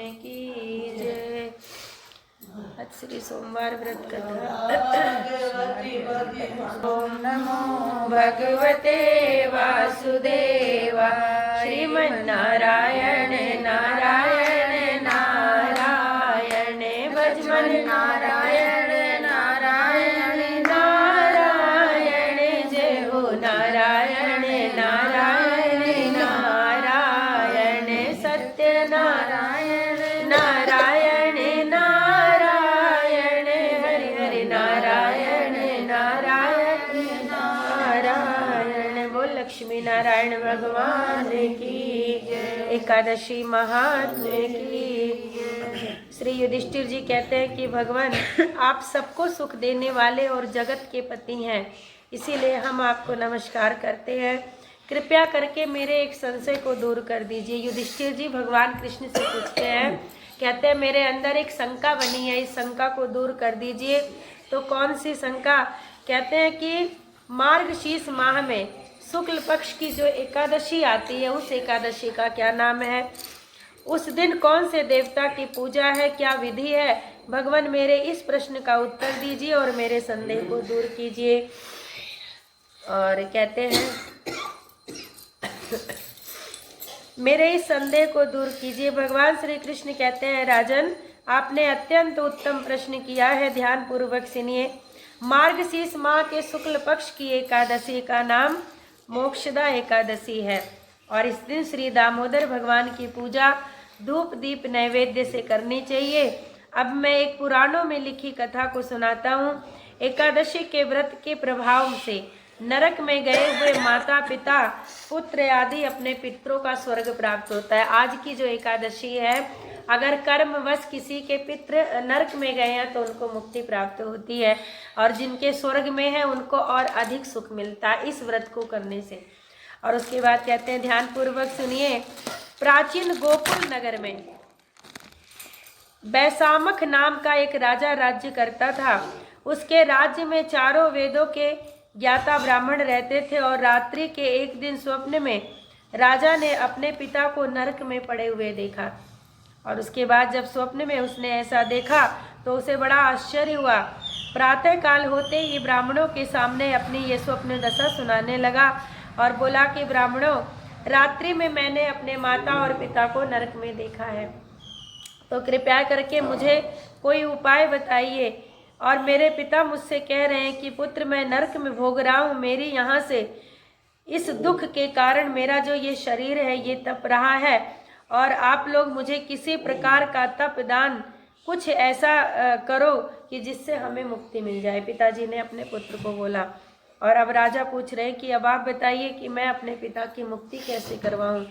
की जय। आज श्री सोमवार व्रत कथा। ओम नमो भगवते वासुदेवा। श्रीमन्नारायण नारायण नारायण भजमन नारायण नारायण नारायण जय हो नारायण नारायण नारायण सत्य नारायण नारायण नारायण हरि हरि नारायण नारायण नारायण। बोल लक्ष्मी नारायण भगवान की एकादशी महात्म्य की। श्री युधिष्ठिर जी कहते हैं कि भगवान आप सबको सुख देने वाले और जगत के पति हैं, इसीलिए हम आपको नमस्कार करते हैं। कृपया करके मेरे एक संशय को दूर कर दीजिए। युधिष्ठिर जी भगवान कृष्ण से पूछते हैं, कहते हैं मेरे अंदर एक शंका बनी है, इस शंका को दूर कर दीजिए। तो कौन सी शंका? कहते हैं कि मार्गशीर्ष माह में शुक्ल पक्ष की जो एकादशी आती है, उस एकादशी का क्या नाम है? उस दिन कौन से देवता की पूजा है, क्या विधि है? भगवान मेरे इस प्रश्न का उत्तर दीजिए और मेरे संदेह को दूर कीजिए। और कहते हैं मेरे इस संदेह को दूर कीजिए। भगवान श्री कृष्ण कहते हैं, राजन आपने अत्यंत उत्तम प्रश्न किया है, ध्यान पूर्वक सुनिए। मार्गशीर्ष माह के शुक्ल पक्ष की एकादशी का नाम मोक्षदा एकादशी है और इस दिन श्री दामोदर भगवान की पूजा धूप दीप नैवेद्य से करनी चाहिए। अब मैं एक पुराणों में लिखी कथा को सुनाता हूँ। एकादशी के व्रत के प्रभाव से नरक में गए हुए माता पिता पुत्र आदि अपने पितरों का स्वर्ग प्राप्त होता है। आज की जो एकादशी है, अगर कर्मवश किसी के पितर नरक में गए हैं तो उनको मुक्ति प्राप्त होती है और जिनके स्वर्ग में है उनको और अधिक सुख मिलता है इस व्रत को करने से। और उसके बाद कहते हैं, ध्यान पूर्वक सुनिए। प्राचीन गोकुल नगर में बैसामख नाम का एक राजा राज्य करता था। उसके राज्य में चारों वेदों के ज्ञाता ब्राह्मण रहते थे और रात्रि के एक दिन स्वप्न में राजा ने अपने पिता को नरक में पड़े हुए देखा। और उसके बाद जब स्वप्न में उसने ऐसा देखा तो उसे बड़ा आश्चर्य हुआ। प्रातः काल होते ही ब्राह्मणों के सामने अपनी ये स्वप्न दशा सुनाने लगा और बोला कि ब्राह्मणों, रात्रि में मैंने अपने माता और पिता को नरक में देखा है, तो कृपया करके मुझे कोई उपाय बताइए। और मेरे पिता मुझसे कह रहे हैं कि पुत्र मैं नरक में भोग रहा हूँ, मेरी यहाँ से इस दुख के कारण मेरा जो ये शरीर है ये तप रहा है और आप लोग मुझे किसी प्रकार का तप दान कुछ ऐसा करो कि जिससे हमें मुक्ति मिल जाए। पिताजी ने अपने पुत्र को बोला। और अब राजा पूछ रहे हैं कि अब आप बताइए कि मैं अपने पिता की मुक्ति कैसे करवाऊं।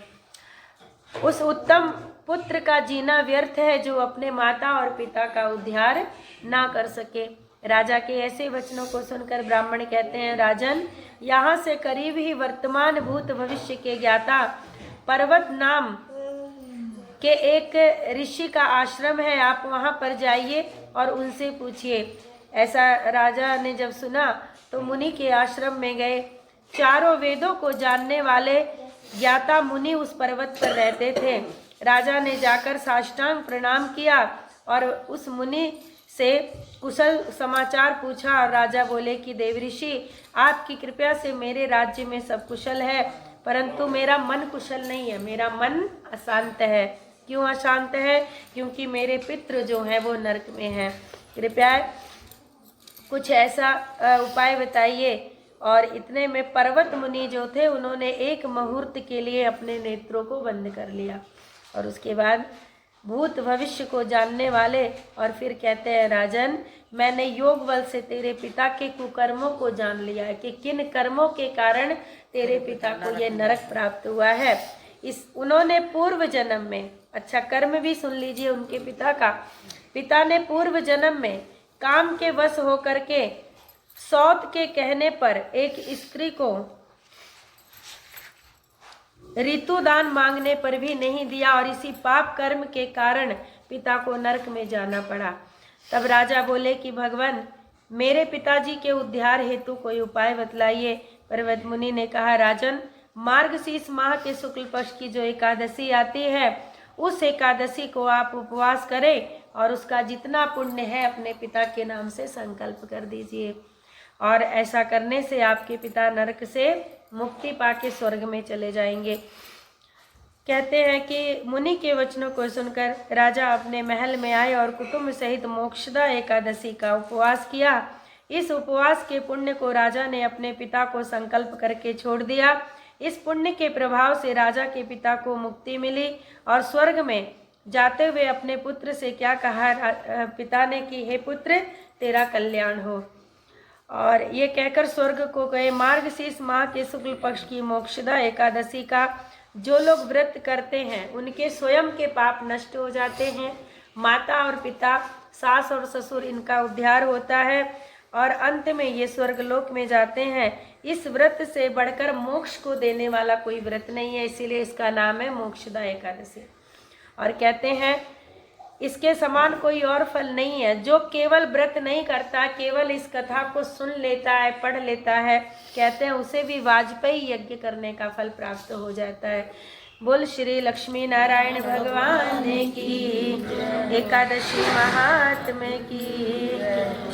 उस उत्तम पुत्र का जीना व्यर्थ है जो अपने माता और पिता का उद्धार ना कर सके। राजा के ऐसे वचनों को सुनकर ब्राह्मण कहते हैं, राजन यहाँ से करीब ही वर्तमान भूत भविष्य के ज्ञाता पर्वत नाम के एक ऋषि का आश्रम है, आप वहाँ पर जाइए और उनसे पूछिए। ऐसा राजा ने जब सुना तो मुनि के आश्रम में गए। चारों वेदों को जानने वाले ज्ञाता मुनि उस पर्वत पर रहते थे। राजा ने जाकर साष्टांग प्रणाम किया और उस मुनि से कुशल समाचार पूछा और राजा बोले कि देवऋषि, आपकी कृपा से मेरे राज्य में सब कुशल है, परंतु मेरा मन कुशल नहीं है, मेरा मन अशांत है। क्यों अशांत है? क्योंकि मेरे पितृ जो हैं वो नरक में हैं। कृपया कुछ ऐसा उपाय बताइए। और इतने में पर्वत मुनि जो थे उन्होंने एक मुहूर्त के लिए अपने नेत्रों को बंद कर लिया और उसके बाद भूत भविष्य को जानने वाले और फिर कहते हैं, राजन मैंने योग बल से तेरे पिता के कुकर्मों को जान लिया है कि किन कर्मों के कारण तेरे पिता को ये नरक प्राप्त हुआ है। उन्होंने पूर्व जन्म में, अच्छा कर्म भी सुन लीजिए उनके पिता का। पिता ने पूर्व जन्म में काम के वश होकर के सौत के कहने पर एक स्त्री को ऋतुदान मांगने पर भी नहीं दिया और इसी पाप कर्म के कारण पिता को नरक में जाना पड़ा। तब राजा बोले कि भगवान मेरे पिताजी के उद्धार हेतु कोई उपाय बतलाइए। पर्वत मुनि ने कहा, राजन मार्गशीर्ष माह के शुक्ल पक्ष की जो एकादशी आती है उस एकादशी को आप उपवास करें और उसका जितना पुण्य है अपने पिता के नाम से संकल्प कर दीजिए। और ऐसा करने से आपके पिता नरक से मुक्ति पाके स्वर्ग में चले जाएंगे। कहते हैं कि मुनि के वचनों को सुनकर राजा अपने महल में आए और कुटुंब सहित मोक्षदा एकादशी का उपवास किया। इस उपवास के पुण्य को राजा ने अपने पिता को संकल्प करके छोड़ दिया। इस पुण्य के प्रभाव से राजा के पिता को मुक्ति मिली और स्वर्ग में जाते हुए अपने पुत्र से क्या कहा पिता ने कि हे पुत्र, तेरा कल्याण हो। और ये कहकर स्वर्ग को गए। मार्गशीर्ष माह के शुक्ल पक्ष की मोक्षदा एकादशी का जो लोग व्रत करते हैं उनके स्वयं के पाप नष्ट हो जाते हैं। माता और पिता, सास और ससुर, इनका उद्धार होता है और अंत में ये स्वर्गलोक में जाते हैं। इस व्रत से बढ़कर मोक्ष को देने वाला कोई व्रत नहीं है, इसीलिए इसका नाम है मोक्षदा एकादशी। और कहते हैं इसके समान कोई और फल नहीं है। जो केवल व्रत नहीं करता, केवल इस कथा को सुन लेता है, पढ़ लेता है, कहते हैं उसे भी वाजपेयी यज्ञ करने का फल प्राप्त हो जाता है। बोल श्री लक्ष्मी नारायण भगवान की, एकादशी महात्म्य की।